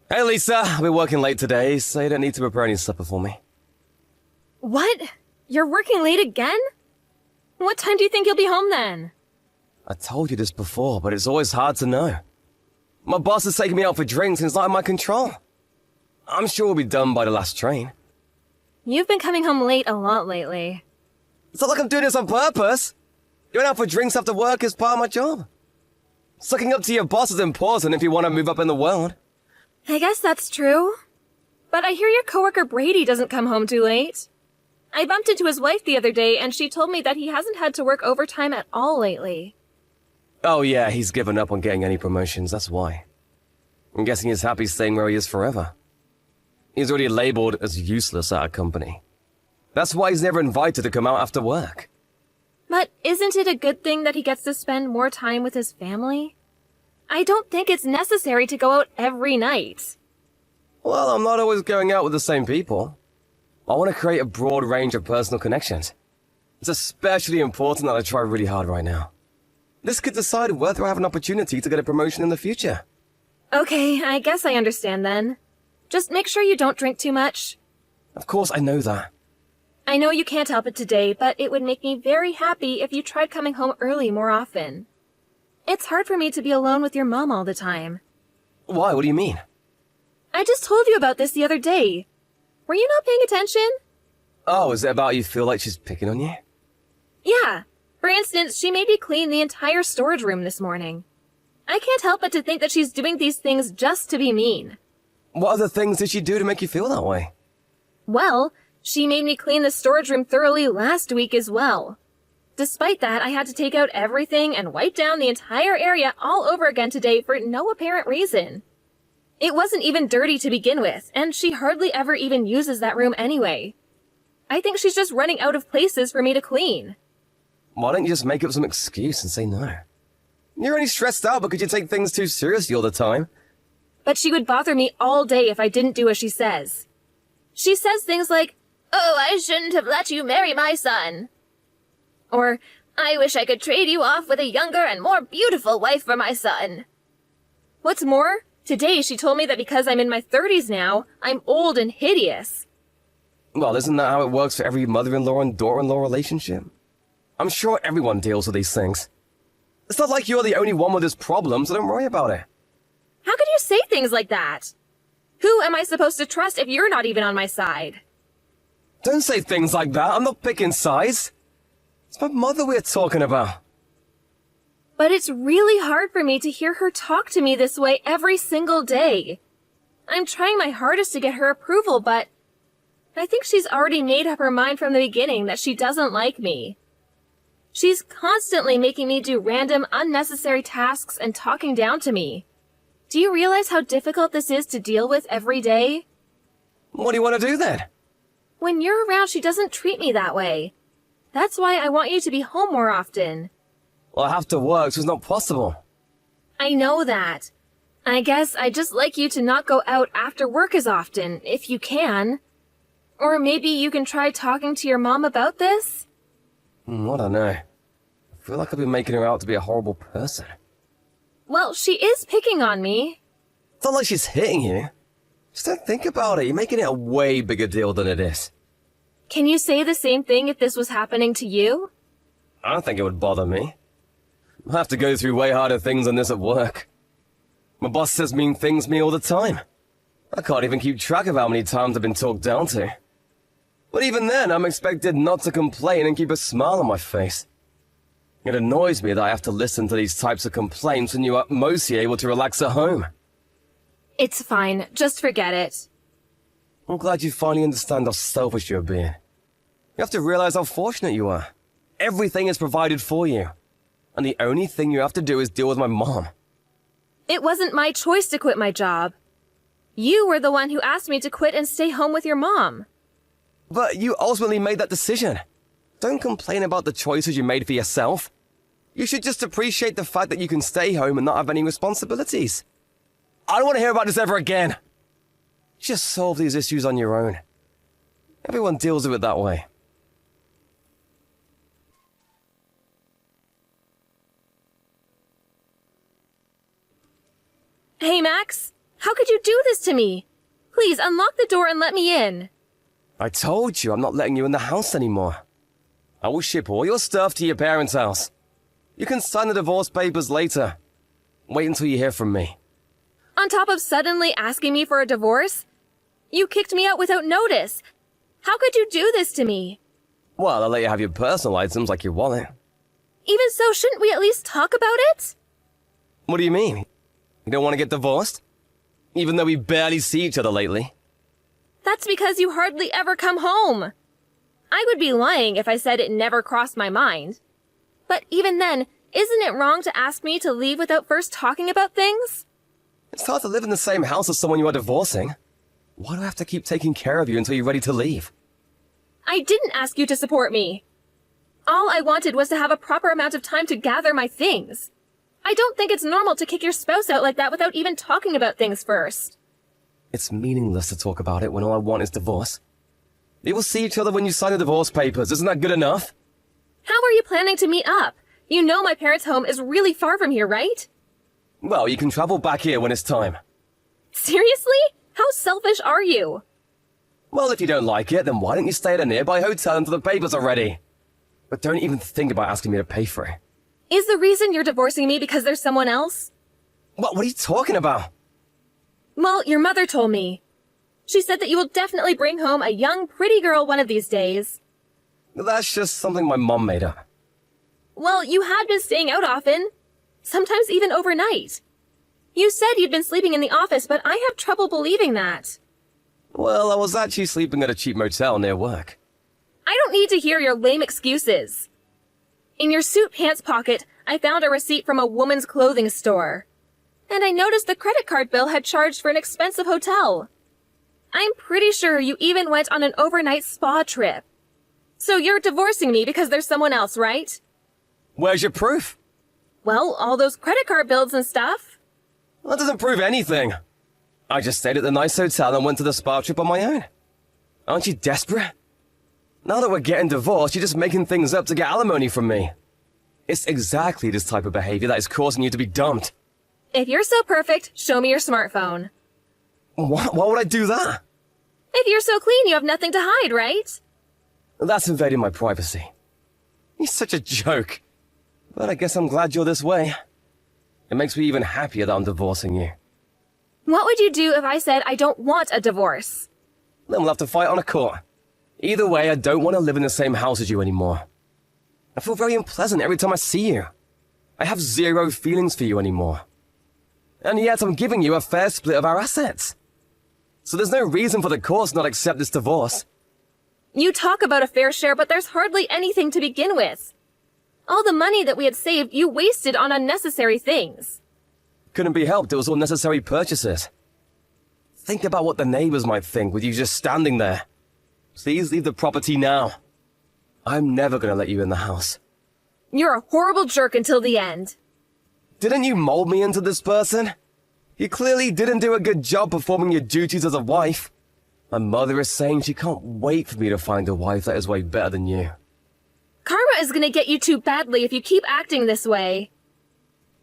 Hey Lisa, I've been working late today, so you don't need to prepare any supper for me. What? You're working late again? What time do you think you'll be home then? I told you this before, but it's always hard to know. My boss is taking me out for drinks and it's not in my control. I'm sure we'll be done by the last train. You've been coming home late a lot lately. It's not like I'm doing this on purpose. Going out for drinks after work is part of my job. Sucking up to your boss is important if you want to move up in the world. I guess that's true. But I hear your coworker Brady doesn't come home too late. I bumped into his wife the other day and she told me that he hasn't had to work overtime at all lately. Oh yeah, he's given up on getting any promotions, that's why. I'm guessing he's happy staying where he is forever. He's already labeled as useless at a company. That's why he's never invited to come out after work. But isn't it a good thing that he gets to spend more time with his family? I don't think it's necessary to go out every night. Well, I'm not always going out with the same people. I want to create a broad range of personal connections. It's especially important that I try really hard right now. This could decide whether I have an opportunity to get a promotion in the future. Okay, I guess I understand then. Just make sure you don't drink too much. Of course, I know that. I know you can't help it today, but it would make me very happy if you tried coming home early more often. It's hard for me to be alone with your mom all the time. Why? What do you mean? I just told you about this the other day. Were you not paying attention? Oh, is it about you feel like she's picking on you? Yeah. For instance, she made me clean the entire storage room this morning. I can't help but to think that she's doing these things just to be mean. What other things did she do to make you feel that way? Well, she made me clean the storage room thoroughly last week as well. Despite that, I had to take out everything and wipe down the entire area all over again today for no apparent reason. It wasn't even dirty to begin with, and she hardly ever even uses that room anyway. I think she's just running out of places for me to clean. Why don't you just make up some excuse and say no? You're only stressed out because you take things too seriously all the time. But she would bother me all day if I didn't do as she says. She says things like, "Oh, I shouldn't have let you marry my son." Or, "I wish I could trade you off with a younger and more beautiful wife for my son." What's more, today she told me that because I'm in my 30s now, I'm old and hideous. Well, isn't that how it works for every mother-in-law and daughter-in-law relationship? I'm sure everyone deals with these things. It's not like you're the only one with this problem, so don't worry about it. How could you say things like that? Who am I supposed to trust if you're not even on my side? Don't say things like that. I'm not picking sides. It's my mother we're talking about. But it's really hard for me to hear her talk to me this way every single day. I'm trying my hardest to get her approval, but I think she's already made up her mind from the beginning that she doesn't like me. She's constantly making me do random, unnecessary tasks and talking down to me. Do you realize how difficult this is to deal with every day? What do you want to do then? When you're around, she doesn't treat me that way. That's why I want you to be home more often. Well, I have to work, so it's not possible. I know that. I guess I'd just like you to not go out after work as often, if you can. Or maybe you can try talking to your mom about this? I don't know. I feel like I've been making her out to be a horrible person. Well, she is picking on me. It's not like she's hitting you. Just don't think about it. You're making it a way bigger deal than it is. Can you say the same thing if this was happening to you? I don't think it would bother me. I have to go through way harder things than this at work. My boss says mean things to me all the time. I can't even keep track of how many times I've been talked down to. But even then, I'm expected not to complain and keep a smile on my face. It annoys me that I have to listen to these types of complaints when you are mostly able to relax at home. It's fine. Just forget it. I'm glad you finally understand how selfish you're being. You have to realize how fortunate you are. Everything is provided for you. And the only thing you have to do is deal with my mom. It wasn't my choice to quit my job. You were the one who asked me to quit and stay home with your mom. But you ultimately made that decision. Don't complain about the choices you made for yourself. You should just appreciate the fact that you can stay home and not have any responsibilities. I don't want to hear about this ever again. Just solve these issues on your own. Everyone deals with it that way. Hey, Max. How could you do this to me? Please, unlock the door and let me in. I told you I'm not letting you in the house anymore. I will ship all your stuff to your parents' house. You can sign the divorce papers later. Wait until you hear from me. On top of suddenly asking me for a divorce? You kicked me out without notice. How could you do this to me? Well, I'll let you have your personal items like your wallet. Even so, shouldn't we at least talk about it? What do you mean? You don't want to get divorced? Even though we barely see each other lately. That's because you hardly ever come home. I would be lying if I said it never crossed my mind. But even then, isn't it wrong to ask me to leave without first talking about things? It's hard to live in the same house as someone you are divorcing. Why do I have to keep taking care of you until you're ready to leave? I didn't ask you to support me. All I wanted was to have a proper amount of time to gather my things. I don't think it's normal to kick your spouse out like that without even talking about things first. It's meaningless to talk about it when all I want is divorce. We will see each other when you sign the divorce papers. Isn't that good enough? How are you planning to meet up? You know my parents' home is really far from here, right? Well, you can travel back here when it's time. Seriously? How selfish are you? Well, if you don't like it, then why don't you stay at a nearby hotel until the papers are ready? But don't even think about asking me to pay for it. Is the reason you're divorcing me because there's someone else? What are you talking about? Well, your mother told me. She said that you will definitely bring home a young, pretty girl one of these days. That's just something my mom made up. Well, you had been staying out often. Sometimes even overnight. You said you'd been sleeping in the office, but I have trouble believing that. Well, I was actually sleeping at a cheap motel near work. I don't need to hear your lame excuses. In your suit pants pocket, I found a receipt from a woman's clothing store. And I noticed the credit card bill had charged for an expensive hotel. I'm pretty sure you even went on an overnight spa trip. So you're divorcing me because there's someone else, right? Where's your proof? Well, all those credit card bills and stuff. That doesn't prove anything. I just stayed at the nice hotel and went to the spa trip on my own. Aren't you desperate? Now that we're getting divorced, you're just making things up to get alimony from me. It's exactly this type of behavior that is causing you to be dumped. If you're so perfect, show me your smartphone. Why would I do that? If you're so clean, you have nothing to hide, right? That's invading my privacy. You're such a joke. But I guess I'm glad you're this way. It makes me even happier that I'm divorcing you. What would you do if I said I don't want a divorce? Then we'll have to fight on a court. Either way, I don't want to live in the same house as you anymore. I feel very unpleasant every time I see you. I have zero feelings for you anymore. And yet I'm giving you a fair split of our assets. So there's no reason for the courts not accept this divorce. You talk about a fair share, but there's hardly anything to begin with. All the money that we had saved, you wasted on unnecessary things. Couldn't be helped, it was all necessary purchases. Think about what the neighbors might think with you just standing there. Please leave the property now. I'm never gonna let you in the house. You're a horrible jerk until the end. Didn't you mold me into this person? You clearly didn't do a good job performing your duties as a wife. My mother is saying she can't wait for me to find a wife that is way better than you. Karma is gonna get you too badly if you keep acting this way.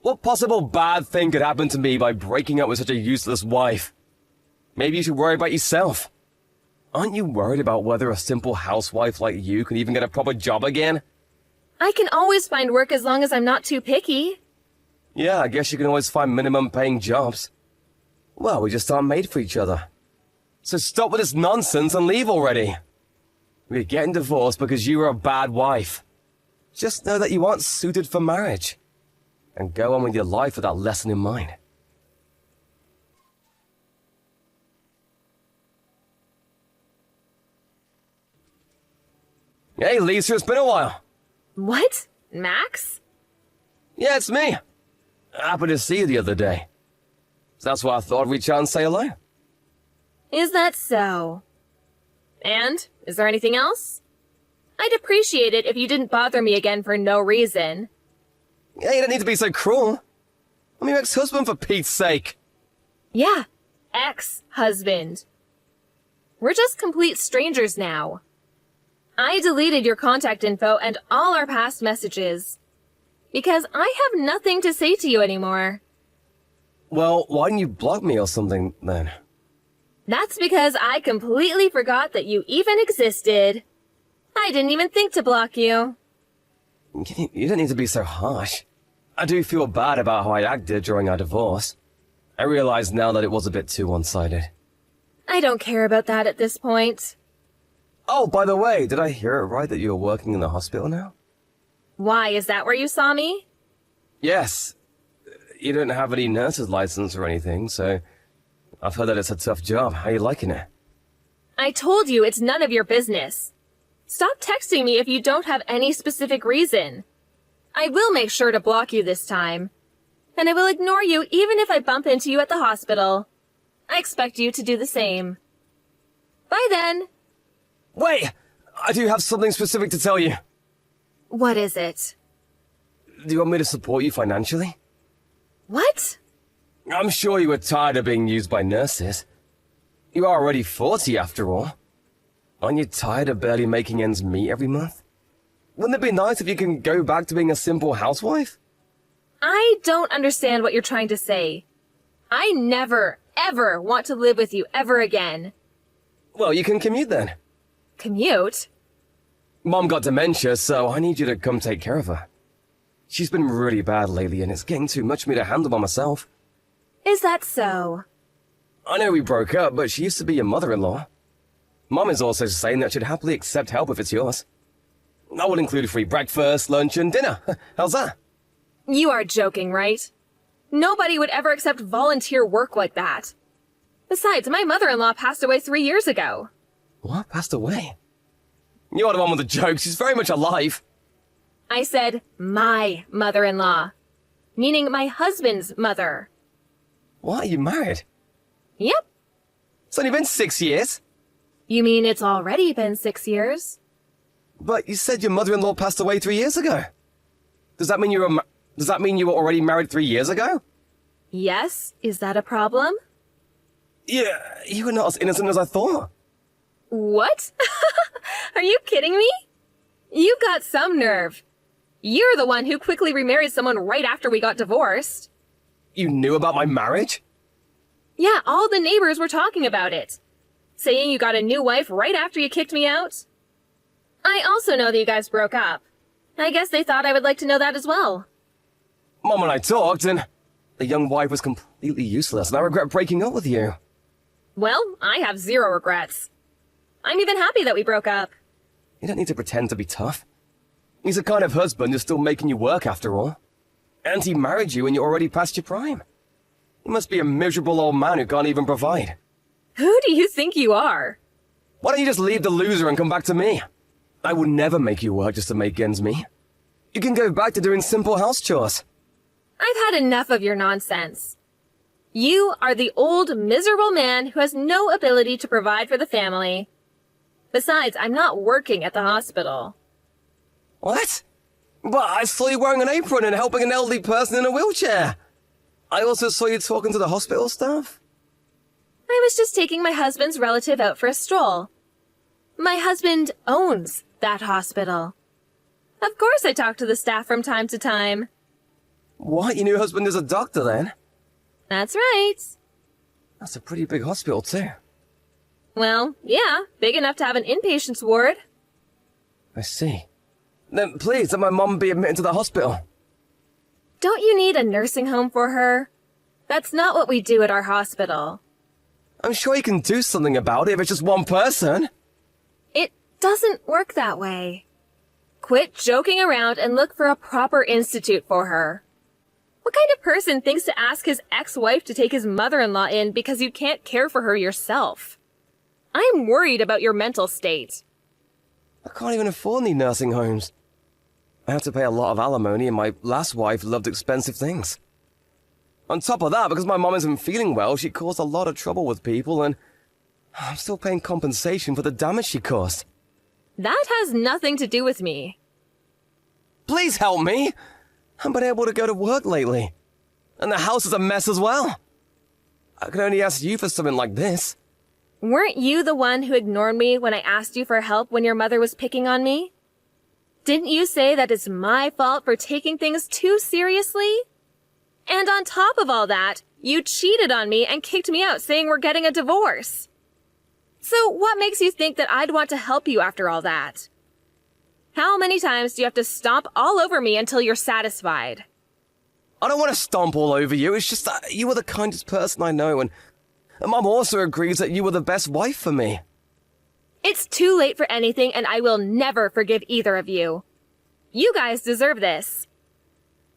What possible bad thing could happen to me by breaking up with such a useless wife? Maybe you should worry about yourself. Aren't you worried about whether a simple housewife like you can even get a proper job again? I can always find work as long as I'm not too picky. Yeah, I guess you can always find minimum paying jobs. Well, we just aren't made for each other. So stop with this nonsense and leave already. We're getting divorced because you were a bad wife. Just know that you aren't suited for marriage. And go on with your life with that lesson in mind. Hey, Lisa, it's been a while. What? Max? Yeah, it's me. Happy to see you the other day. So that's why I thought I'd reach out and say hello. Is that so? And? Is there anything else? I'd appreciate it if you didn't bother me again for no reason. Yeah, you don't need to be so cruel. I'm your ex-husband, for Pete's sake. Yeah, ex-husband. We're just complete strangers now. I deleted your contact info and all our past messages. Because I have nothing to say to you anymore. Well, why didn't you block me or something, then? That's because I completely forgot that you even existed. I didn't even think to block you. You don't need to be so harsh. I do feel bad about how I acted during our divorce. I realize now that it was a bit too one-sided. I don't care about that at this point. Oh, by the way, did I hear it right that you're working in the hospital now? Why, is that where you saw me? Yes. You don't have any nurse's license or anything, so I've heard that it's a tough job. How you liking it? I told you it's none of your business. Stop texting me if you don't have any specific reason. I will make sure to block you this time. And I will ignore you even if I bump into you at the hospital. I expect you to do the same. Bye then. Wait! I do have something specific to tell you. What is it? Do you want me to support you financially? What? I'm sure you were tired of being used by nurses. You are already 40 after all. Aren't you tired of barely making ends meet every month? Wouldn't it be nice if you can go back to being a simple housewife? I don't understand what you're trying to say. I never, ever want to live with you ever again. Well, you can commute then. Commute? Mom got dementia, so I need you to come take care of her. She's been really bad lately, and it's getting too much for me to handle by myself. Is that so? I know we broke up, but she used to be your mother-in-law. Mom is also saying that she'd happily accept help if it's yours. I will include free breakfast, lunch, and dinner. How's that? You are joking, right? Nobody would ever accept volunteer work like that. Besides, my mother-in-law passed away 3 years ago. What? Passed away? You're the one with the jokes. She's very much alive. I said my mother-in-law, meaning my husband's mother. What? Are you married? Yep. It's only been 6 years. You mean it's already been 6 years? But you said your mother-in-law passed away 3 years ago. Does that mean you were already married 3 years ago? Yes. Is that a problem? Yeah, you were not as innocent as I thought. What? Are you kidding me? You've got some nerve. You're the one who quickly remarried someone right after we got divorced. You knew about my marriage? Yeah, all the neighbors were talking about it. Saying you got a new wife right after you kicked me out. I also know that you guys broke up. I guess they thought I would like to know that as well. Mom and I talked, and the young wife was completely useless, and I regret breaking up with you. Well, I have zero regrets. I'm even happy that we broke up. You don't need to pretend to be tough. He's the kind of husband who's still making you work after all. And he married you when you're already past your prime. He must be a miserable old man who can't even provide. Who do you think you are? Why don't you just leave the loser and come back to me? I would never make you work just to make ends meet. You can go back to doing simple house chores. I've had enough of your nonsense. You are the old, miserable man who has no ability to provide for the family. Besides, I'm not working at the hospital. What? But I saw you wearing an apron and helping an elderly person in a wheelchair. I also saw you talking to the hospital staff. I was just taking my husband's relative out for a stroll. My husband owns that hospital. Of course I talk to the staff from time to time. What? Your new husband is a doctor then? That's right. That's a pretty big hospital too. Well, yeah, big enough to have an inpatient's ward. I see. Then please let my mom be admitted to the hospital. Don't you need a nursing home for her? That's not what we do at our hospital. I'm sure you can do something about it if it's just one person. It doesn't work that way. Quit joking around and look for a proper institute for her. What kind of person thinks to ask his ex-wife to take his mother-in-law in because you can't care for her yourself? I'm worried about your mental state. I can't even afford any nursing homes. I have to pay a lot of alimony, and my last wife loved expensive things. On top of that, because my mom isn't feeling well, she caused a lot of trouble with people, and I'm still paying compensation for the damage she caused. That has nothing to do with me. Please help me! I haven't been able to go to work lately. And the house is a mess as well. I can only ask you for something like this. Weren't you the one who ignored me when I asked you for help when your mother was picking on me? Didn't you say that it's my fault for taking things too seriously? And on top of all that, You cheated on me and kicked me out saying we're getting a divorce. So what makes you think that I'd want to help you after all that? How many times do you have to stomp all over me until you're satisfied? I don't want to stomp all over you. It's just that you were the kindest person I know, and Mum also agrees that you were the best wife for me. It's too late for anything, and I will never forgive either of you. You guys deserve this.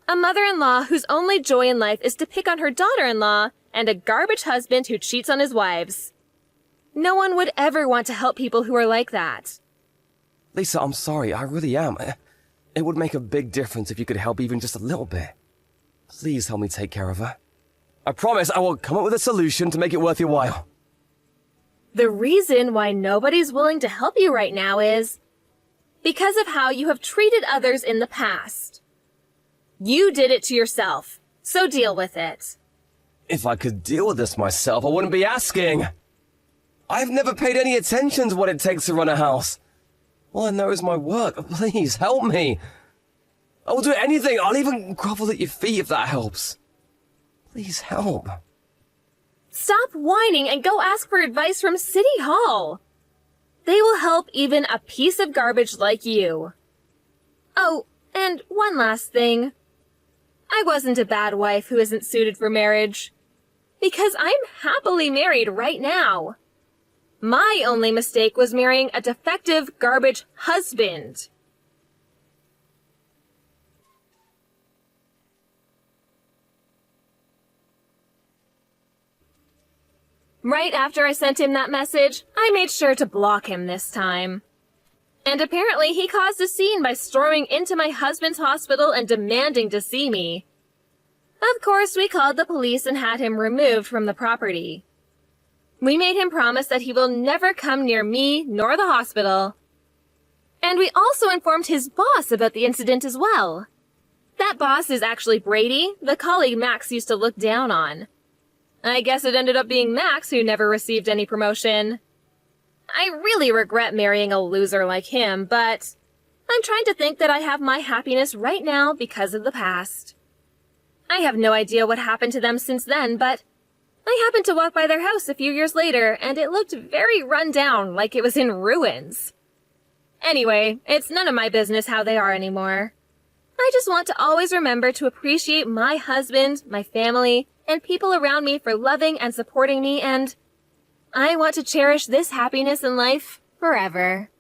A mother-in-law whose only joy in life is to pick on her daughter-in-law, and a garbage husband who cheats on his wives. No one would ever want to help people who are like that. Lisa, I'm sorry. I really am. It would make a big difference if you could help even just a little bit. Please help me take care of her. I promise I will come up with a solution to make it worth your while. The reason why nobody's willing to help you right now is because of how you have treated others in the past. You did it to yourself, so deal with it. If I could deal with this myself, I wouldn't be asking. I've never paid any attention to what it takes to run a house. All I know is my work. Please, help me. I will do anything. I'll even grovel at your feet if that helps. Please help. Stop whining and go ask for advice from City Hall. They will help even a piece of garbage like you. Oh, and one last thing. I wasn't a bad wife who isn't suited for marriage. Because I'm happily married right now. My only mistake was marrying a defective garbage husband. Right after I sent him that message, I made sure to block him this time. And apparently he caused a scene by storming into my husband's hospital and demanding to see me. Of course, we called the police and had him removed from the property. We made him promise that he will never come near me nor the hospital. And we also informed his boss about the incident as well. That boss is actually Brady, the colleague Max used to look down on. I guess it ended up being Max who never received any promotion. I really regret marrying a loser like him, but I'm trying to think that I have my happiness right now because of the past. I have no idea what happened to them since then, but I happened to walk by their house a few years later, and it looked very run down, like it was in ruins. Anyway, it's none of my business how they are anymore. I just want to always remember to appreciate my husband, my family, and people around me for loving and supporting me, and I want to cherish this happiness in life forever.